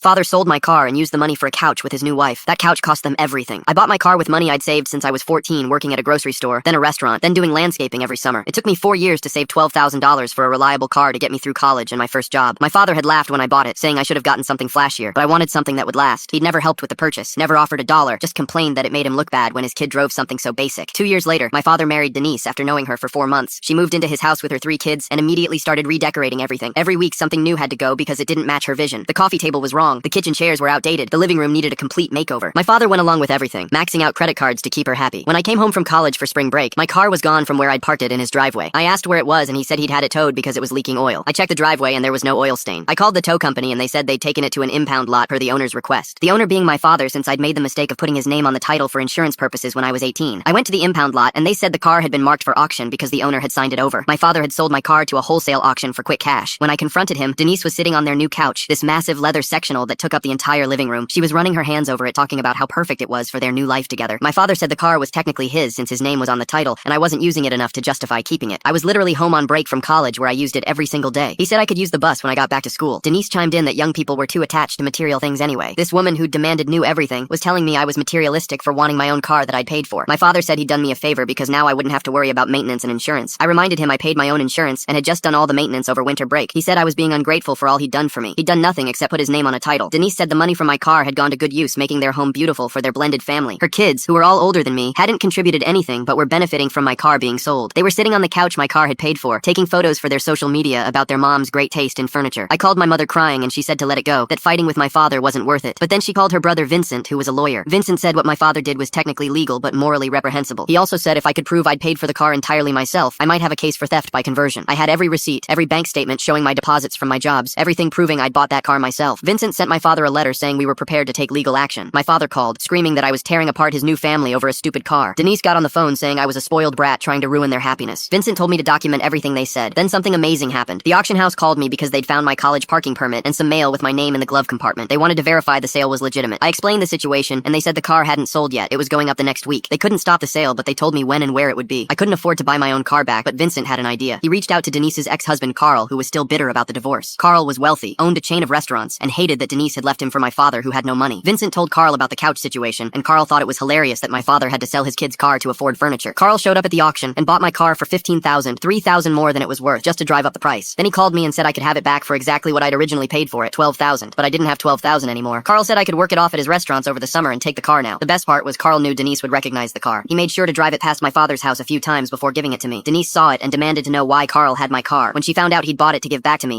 Father sold my car and used the money for a couch with his new wife. That couch cost them everything. I bought my car with money I'd saved since I was 14, working at a grocery store, then a restaurant, then doing landscaping every summer. It took me 4 years to save $12,000 for a reliable car to get me through college and my first job. My father had laughed when I bought it, saying I should have gotten something flashier, but I wanted something that would last. He'd never helped with the purchase, never offered $1, just complained that it made him look bad when his kid drove something so basic. 2 years later, my father married Denise after knowing her for 4 months. She moved into his house with her 3 kids and immediately started redecorating everything. Every week something new had to go because it didn't match her vision. The coffee table was wrong, the kitchen chairs were outdated, the living room needed a complete makeover. My father went along with everything, maxing out credit cards to keep her happy. When I came home from college for spring break, my car was gone from where I'd parked it in his driveway. I asked where it was and he said he'd had it towed because it was leaking oil. I checked the driveway and there was no oil stain. I called the tow company and they said they'd taken it to an impound lot per the owner's request. The owner being my father, since I'd made the mistake of putting his name on the title for insurance purposes when I was 18. I went to the impound lot and they said the car had been marked for auction because the owner had signed it over. My father had sold my car to a wholesale auction for quick cash. When I confronted him, Denise was sitting on their new couch, this massive leather sectional that took up the entire living room. She was running her hands over it, talking about how perfect it was for their new life together. My father said the car was technically his since his name was on the title, and I wasn't using it enough to justify keeping it. I was literally home on break from college where I used it every single day. He said I could use the bus when I got back to school. Denise chimed in that young people were too attached to material things anyway. This woman who demanded new everything was telling me I was materialistic for wanting my own car that I'd paid for. My father said he'd done me a favor because now I wouldn't have to worry about maintenance and insurance. I reminded him I paid my own insurance and had just done all the maintenance over winter break. He said I was being ungrateful for all he'd done for me. He'd done nothing except put his name on a title. Denise said the money from my car had gone to good use, making their home beautiful for their blended family. Her kids, who were all older than me, hadn't contributed anything but were benefiting from my car being sold. They were sitting on the couch my car had paid for, taking photos for their social media about their mom's great taste in furniture. I called my mother crying and she said to let it go, that fighting with my father wasn't worth it. But then she called her brother Vincent, who was a lawyer. Vincent said what my father did was technically legal but morally reprehensible. He also said if I could prove I'd paid for the car entirely myself, I might have a case for theft by conversion. I had every receipt, every bank statement showing my deposits from my jobs, everything proving I'd bought that car myself. Vincent sent my father a letter saying we were prepared to take legal action. My father called, screaming that I was tearing apart his new family over a stupid car. Denise got on the phone saying I was a spoiled brat trying to ruin their happiness. Vincent told me to document everything they said. Then something amazing happened. The auction house called me because they'd found my college parking permit and some mail with my name in the glove compartment. They wanted to verify the sale was legitimate. I explained the situation and they said the car hadn't sold yet. It was going up the next week. They couldn't stop the sale, but they told me when and where it would be. I couldn't afford to buy my own car back, but Vincent had an idea. He reached out to Denise's ex-husband Carl, who was still bitter about the divorce. Carl was wealthy, owned a chain of restaurants, and hated that Denise had left him for my father who had no money. Vincent told Carl about the couch situation, and Carl thought it was hilarious that my father had to sell his kid's car to afford furniture. Carl showed up at the auction and bought my car for $15,000, $3,000 more than it was worth, just to drive up the price. Then he called me and said I could have it back for exactly what I'd originally paid for it, $12,000, but I didn't have $12,000 anymore. Carl said I could work it off at his restaurants over the summer and take the car now. The best part was Carl knew Denise would recognize the car. He made sure to drive it past my father's house a few times before giving it to me. Denise saw it and demanded to know why Carl had my car. When she found out he'd bought it to give back to me,